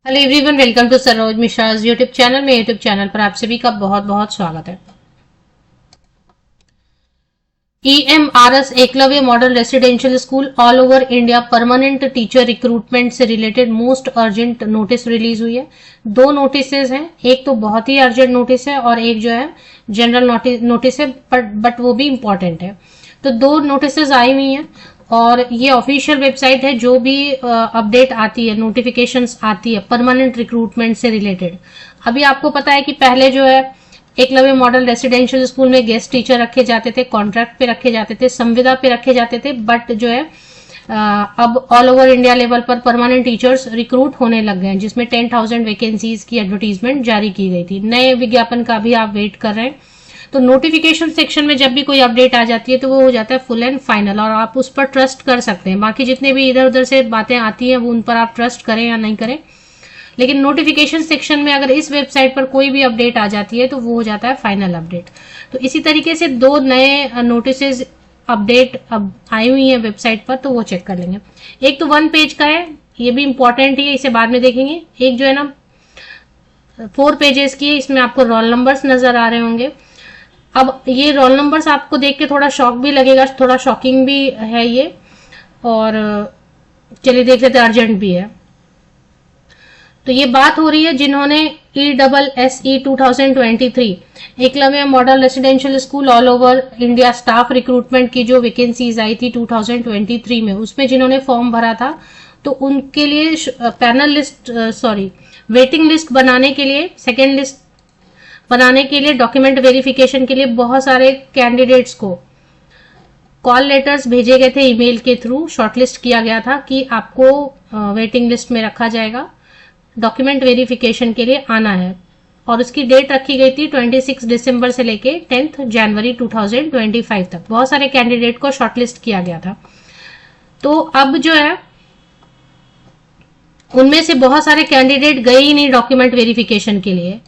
Hello everyone, welcome to Saroj Mishra's YouTube channel. में YouTube channel पर आप सभी का बहुत बहुत स्वागत है। EMRS Eklavya model residential school all over India permanent teacher recruitment से related most urgent notice release हुई है। दो नोटिसेज हैं, एक तो बहुत ही अर्जेंट नोटिस है और एक जो है जनरल नोटिस है, बट वो भी इम्पोर्टेंट है। तो दो नोटिसेज आई हुई हैं और ये ऑफिशियल वेबसाइट है। जो भी अपडेट आती है, नोटिफिकेशंस आती है परमानेंट रिक्रूटमेंट से रिलेटेड। अभी आपको पता है कि पहले जो है एकलव्य मॉडल रेसिडेंशियल स्कूल में गेस्ट टीचर रखे जाते थे, कॉन्ट्रैक्ट पे रखे जाते थे, संविदा पे रखे जाते थे, बट जो है अब ऑल ओवर इंडिया लेवल पर परमानेंट टीचर्स रिक्रूट होने लग गए हैं, जिसमें 10,000 वैकेंसीज की एडवर्टीजमेंट जारी की गई थी। नए विज्ञापन का भी आप वेट कर रहे हैं। तो नोटिफिकेशन सेक्शन में जब भी कोई अपडेट आ जाती है तो वो हो जाता है फुल एंड फाइनल और आप उस पर ट्रस्ट कर सकते हैं। बाकी जितने भी इधर उधर से बातें आती हैं वो उन पर आप ट्रस्ट करें या नहीं करें, लेकिन नोटिफिकेशन सेक्शन में अगर इस वेबसाइट पर कोई भी अपडेट आ जाती है तो वो हो जाता है फाइनल अपडेट। तो इसी तरीके से दो नए नोटिसेज अपडेट अब आई हुई है वेबसाइट पर, तो वो चेक कर लेंगे। एक तो 1 पेज का है, ये भी इंपॉर्टेंट है, इसे बाद में देखेंगे। एक जो है ना 4 पेजेस की है, इसमें आपको रोल नंबर्स नजर आ रहे होंगे। अब ये रोल नंबर्स आपको देख के थोड़ा शॉक भी लगेगा, थोड़ा शॉकिंग भी है ये, और चलिए देख लेते, अर्जेंट भी है। तो ये बात हो रही है जिन्होंने ESSE 2023 Eklavya model residential school all over India staff recruitment की जो वैकेंसीज आई थी 2023 में, उसमें जिन्होंने फॉर्म भरा था, तो उनके लिए पैनल लिस्ट वेटिंग लिस्ट बनाने के लिए, सेकेंड लिस्ट बनाने के लिए, डॉक्यूमेंट वेरिफिकेशन के लिए बहुत सारे कैंडिडेट्स को कॉल लेटर्स भेजे गए थे ईमेल के थ्रू। शॉर्टलिस्ट किया गया था कि आपको वेटिंग लिस्ट में रखा जाएगा, डॉक्यूमेंट वेरिफिकेशन के लिए आना है, और उसकी डेट रखी गई थी 26 दिसंबर से लेके 10 जनवरी 2025 तक। बहुत सारे कैंडिडेट को शॉर्टलिस्ट किया गया था। तो अब जो है उनमें से बहुत सारे कैंडिडेट गए ही नहीं डॉक्यूमेंट वेरिफिकेशन के लिए।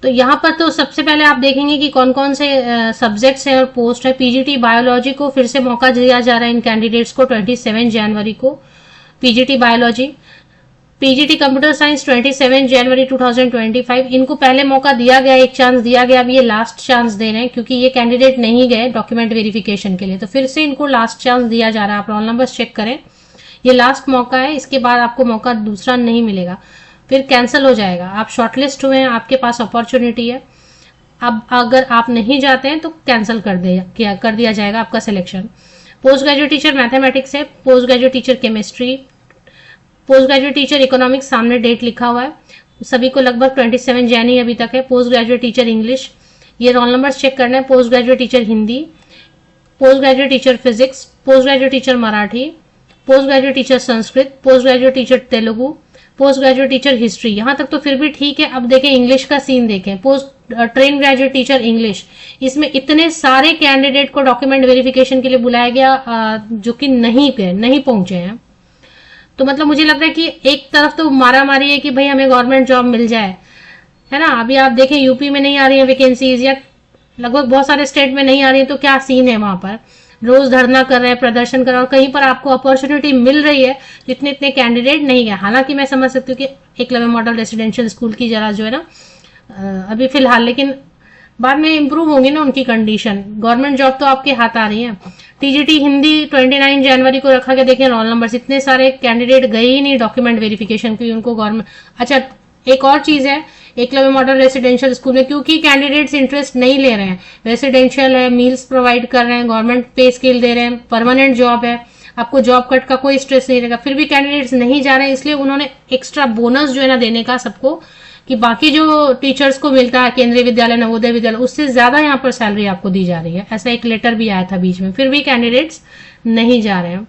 तो यहाँ पर तो सबसे पहले आप देखेंगे कि कौन कौन से सब्जेक्ट्स हैं और पोस्ट है। पीजीटी बायोलॉजी को फिर से मौका दिया जा रहा है इन कैंडिडेट्स को 27 जनवरी को, PGT biology. PGT computer science 27 जनवरी 2025, इनको पहले मौका दिया गया, एक चांस दिया गया, अभी ये लास्ट चांस दे रहे हैं क्योंकि ये कैंडिडेट नहीं गए डॉक्यूमेंट वेरिफिकेशन के लिए, तो फिर से इनको लास्ट चांस दिया जा रहा है। आप रोल नंबर चेक करें, ये लास्ट मौका है, इसके बाद आपको मौका दूसरा नहीं मिलेगा, फिर कैंसिल हो जाएगा। आप शॉर्टलिस्ट हुए हैं, आपके पास अपॉर्चुनिटी है। अब अगर आप नहीं जाते हैं तो कैंसिल कर दिया जाएगा आपका selection. Post graduate teacher mathematics है, post graduate teacher chemistry, post graduate teacher economics, सामने डेट लिखा हुआ है, सभी को लगभग 27 जनवरी अभी तक है। पोस्ट ग्रेजुएट टीचर इंग्लिश, ये रोल नंबर चेक करना है। Post graduate teacher Hindi, post graduate teacher physics, post graduate teacher Marathi, post graduate teacher Sanskrit, post graduate teacher Telugu, post graduate teacher history. यहां तक तो फिर भी ठीक है। अब देखें इंग्लिश का सीन देखें, post train graduate teacher English, इसमें इतने सारे कैंडिडेट को डॉक्यूमेंट वेरिफिकेशन के लिए बुलाया गया जो कि नहीं पहुंचे हैं। तो मतलब मुझे लगता है कि एक तरफ तो मारा मारी है कि भाई हमें गवर्नमेंट जॉब मिल जाए, है ना। अभी आप देखें यूपी में नहीं आ रही है वैकेंसीज, या लगभग बहुत सारे स्टेट में नहीं आ रही है, तो क्या सीन है वहां पर, रोज धरना कर रहे हैं, प्रदर्शन कर रहे हैं, और कहीं पर आपको अपॉर्चुनिटी मिल रही है तो इतने कैंडिडेट नहीं गए। हालांकि मैं समझ सकती हूँ कि एकलव्य मॉडल रेसिडेंशियल स्कूल की जरा जो है ना अभी फिलहाल, लेकिन बाद में इंप्रूव होंगी ना उनकी कंडीशन। गवर्नमेंट जॉब तो आपके हाथ आ रही है। टीजीटी हिंदी 29 जनवरी को रखा गया, देखें रोल नंबर, इतने सारे कैंडिडेट गए ही नहीं डॉक्यूमेंट वेरिफिकेशन की, उनको गवर्नमेंट। अच्छा, एक और चीज है एकलव्य मॉडल रेसिडेंशियल स्कूल में, क्योंकि कैंडिडेट्स इंटरेस्ट नहीं ले रहे हैं, रेसिडेंशियल है, मील्स प्रोवाइड कर रहे हैं, गवर्नमेंट पे स्केल दे रहे हैं, परमानेंट जॉब है, आपको जॉब कट का कोई स्ट्रेस नहीं रहेगा, फिर भी कैंडिडेट्स नहीं जा रहे हैं। इसलिए उन्होंने एक्स्ट्रा बोनस जो है ना देने का सबको, कि बाकी जो टीचर्स को मिलता है केंद्रीय विद्यालय, नवोदय विद्यालय, उससे ज्यादा यहाँ पर सैलरी आपको दी जा रही है। ऐसा एक लेटर भी आया था बीच में, फिर भी कैंडिडेट्स नहीं जा रहे हैं।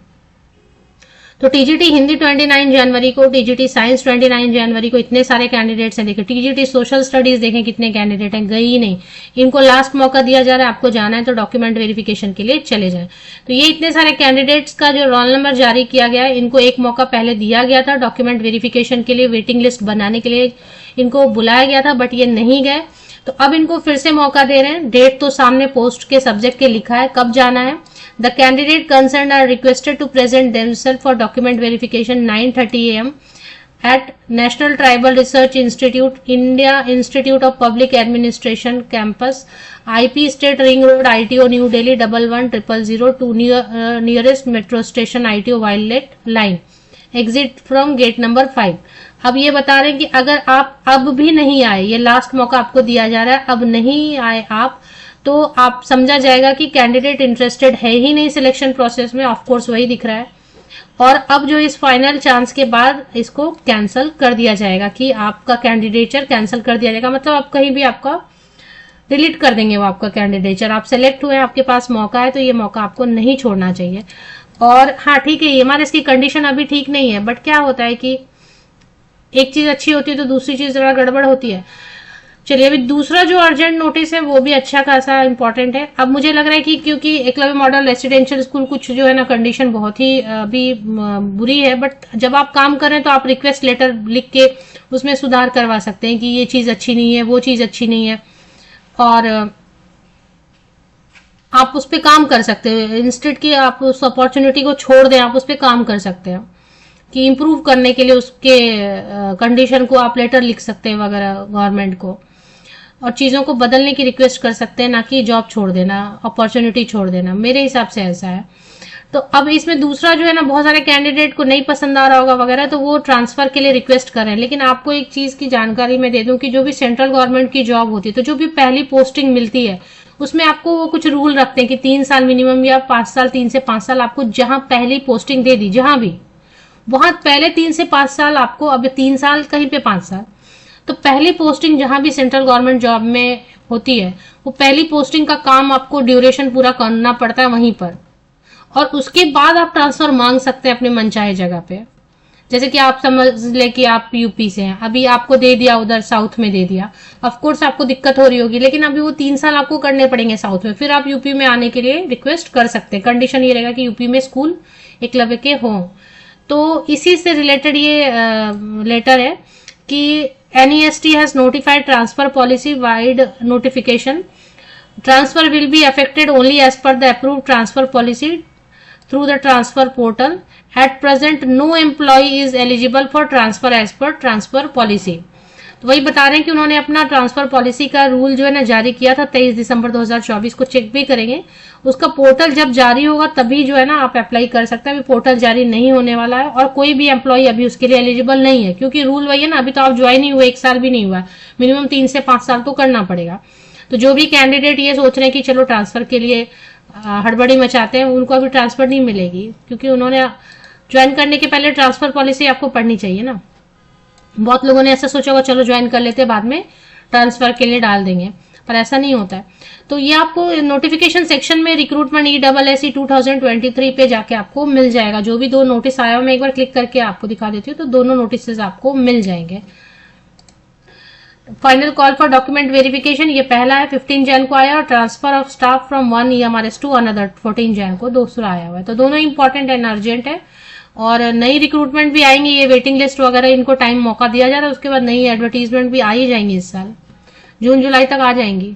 तो टीजीटी हिंदी 29 जनवरी को, टीजीटी साइंस 29 जनवरी को, इतने सारे कैंडिडेट्स हैं। देखिए टीजीटी सोशल स्टडीज देखें कितने कैंडिडेट हैं, गए ही नहीं। इनको लास्ट मौका दिया जा रहा है, आपको जाना है तो डॉक्यूमेंट वेरिफिकेशन के लिए चले जाएं। तो ये इतने सारे कैंडिडेट्स का जो रोल नंबर जारी किया गया है, इनको एक मौका पहले दिया गया था डॉक्यूमेंट वेरिफिकेशन के लिए, वेटिंग लिस्ट बनाने के लिए इनको बुलाया गया था, बट ये नहीं गए। तो अब इनको फिर से मौका दे रहे हैं। डेट तो सामने पोस्ट के सब्जेक्ट के लिखा है, कब जाना है। The candidate concerned are requested to present themselves for document verification 9:30 AM at National Tribal Research Institute, India Institute of Public Administration campus, IP State Ring Road, ITO New Delhi 11000 to nearest metro station ITO Violet line, exit from gate number 5। अब ये बता रहे हैं कि अगर आप अब भी नहीं आए, ये लास्ट मौका आपको दिया जा रहा है, अब नहीं आए आप, तो आप समझा जाएगा कि कैंडिडेट इंटरेस्टेड है ही नहीं सिलेक्शन प्रोसेस में। ऑफ कोर्स वही दिख रहा है। और अब जो इस फाइनल चांस के बाद इसको कैंसिल कर दिया जाएगा, कि आपका कैंडिडेचर कैंसिल कर दिया जाएगा, मतलब आप कहीं भी आपका डिलीट कर देंगे वो आपका कैंडिडेचर। आप सेलेक्ट हुए, आपके पास मौका है, तो ये मौका आपको नहीं छोड़ना चाहिए। और हाँ ठीक है, ये हमारे इसकी कंडीशन अभी ठीक नहीं है, बट क्या होता है कि एक चीज अच्छी होती है तो दूसरी चीज जरा गड़बड़ होती है। चलिए, अभी दूसरा जो अर्जेंट नोटिस है वो भी अच्छा खासा इंपॉर्टेंट है। अब मुझे लग रहा है कि क्योंकि एकलव्य मॉडल रेसिडेंशियल स्कूल कुछ जो है ना कंडीशन बहुत ही अभी बुरी है, बट जब आप काम कर रहे हैं तो आप रिक्वेस्ट लेटर लिख के उसमें सुधार करवा सकते हैं कि ये चीज अच्छी नहीं है, वो चीज अच्छी नहीं है, और आप उस पर काम कर सकते हैं। इंस्टेड कि आप उस अपॉर्चुनिटी को छोड़ दें, आप उस पर काम कर सकते हैं कि इम्प्रूव करने के लिए उसके कंडीशन को आप लेटर लिख सकते हैं वगैरह गवर्नमेंट को, और चीजों को बदलने की रिक्वेस्ट कर सकते हैं, ना कि जॉब छोड़ देना, अपॉर्चुनिटी छोड़ देना। मेरे हिसाब से ऐसा है। तो अब इसमें दूसरा जो है ना, बहुत सारे कैंडिडेट को नहीं पसंद आ रहा होगा वगैरह, तो वो ट्रांसफर के लिए रिक्वेस्ट कर रहे हैं। लेकिन आपको एक चीज की जानकारी मैं दे दूं कि जो भी सेंट्रल गवर्नमेंट की जॉब होती है, तो जो भी पहली पोस्टिंग मिलती है उसमें आपको वो कुछ रूल रखते हैं कि 3 साल मिनिमम या 5 साल, 3 से 5 साल आपको जहां पहली पोस्टिंग दे दी, जहां भी वहां पहले 3 से 5 साल आपको, अब 3 साल कहीं पे 5 साल, तो पहली पोस्टिंग जहां भी सेंट्रल गवर्नमेंट जॉब में होती है, वो पहली पोस्टिंग का काम आपको ड्यूरेशन पूरा करना पड़ता है वहीं पर, और उसके बाद आप ट्रांसफर मांग सकते हैं अपने मनचाहे जगह पे। जैसे कि आप समझ ले कि आप यूपी से हैं, अभी आपको दे दिया उधर साउथ में दे दिया, ऑफ कोर्स आपको दिक्कत हो रही होगी, लेकिन अभी वो 3 साल आपको करने पड़ेंगे साउथ में, फिर आप यूपी में आने के लिए रिक्वेस्ट कर सकते हैं। कंडीशन ये रहेगा कि यूपी में स्कूल एकलव्य के हों। तो इसी से रिलेटेड ये लेटर है कि NEST has notified transfer policy wide notification. Transfer will be affected only as per the approved transfer policy through the transfer portal. At present, no employee is eligible for transfer as per transfer policy. तो वही बता रहे हैं कि उन्होंने अपना transfer policy का rule जो है ना जारी किया था 23 दिसंबर 2024 को, चेक भी करेंगे। उसका पोर्टल जब जारी होगा तभी जो है ना आप अप्लाई कर सकते हैं। अभी पोर्टल जारी नहीं होने वाला है, और कोई भी एम्प्लॉय अभी उसके लिए एलिजिबल नहीं है, क्योंकि रूल वही है ना, अभी तो आप ज्वाइन ही हुए, 1 साल भी नहीं हुआ, मिनिमम 3 से 5 साल तो करना पड़ेगा। तो जो भी कैंडिडेट ये सोच रहे हैं कि चलो ट्रांसफर के लिए हड़बड़ी मचाते हैं, उनको अभी ट्रांसफर नहीं मिलेगी, क्योंकि उन्होंने ज्वाइन करने के पहले ट्रांसफर पॉलिसी आपको पढ़नी चाहिए ना। बहुत लोगों ने ऐसा सोचा होगा चलो ज्वाइन कर लेते, बाद में ट्रांसफर के लिए डाल देंगे, पर ऐसा नहीं होता है। तो ये आपको नोटिफिकेशन सेक्शन में रिक्रूटमेंट ESSE 2023 पे जाके आपको मिल जाएगा। जो भी 2 नोटिस आया मैं एक बार क्लिक करके आपको दिखा देती हूँ, तो दोनों नोटिस आपको मिल जाएंगे। Final call for document verification, ये पहला है 15 जैन को आया, और transfer of staff from 1 EMRS to another 14 Jan को दूसरा आया हुआ है। तो दोनों इंपॉर्टेंट एंड अर्जेंट है। और नई रिक्रूटमेंट भी आएंगी, ये वेटिंग लिस्ट वगैरह इनको टाइम मौका दिया जा रहा है, उसके बाद नई एडवर्टीजमेंट भी आ ही जाएंगी इस साल, जून जुलाई तक आ जाएंगी।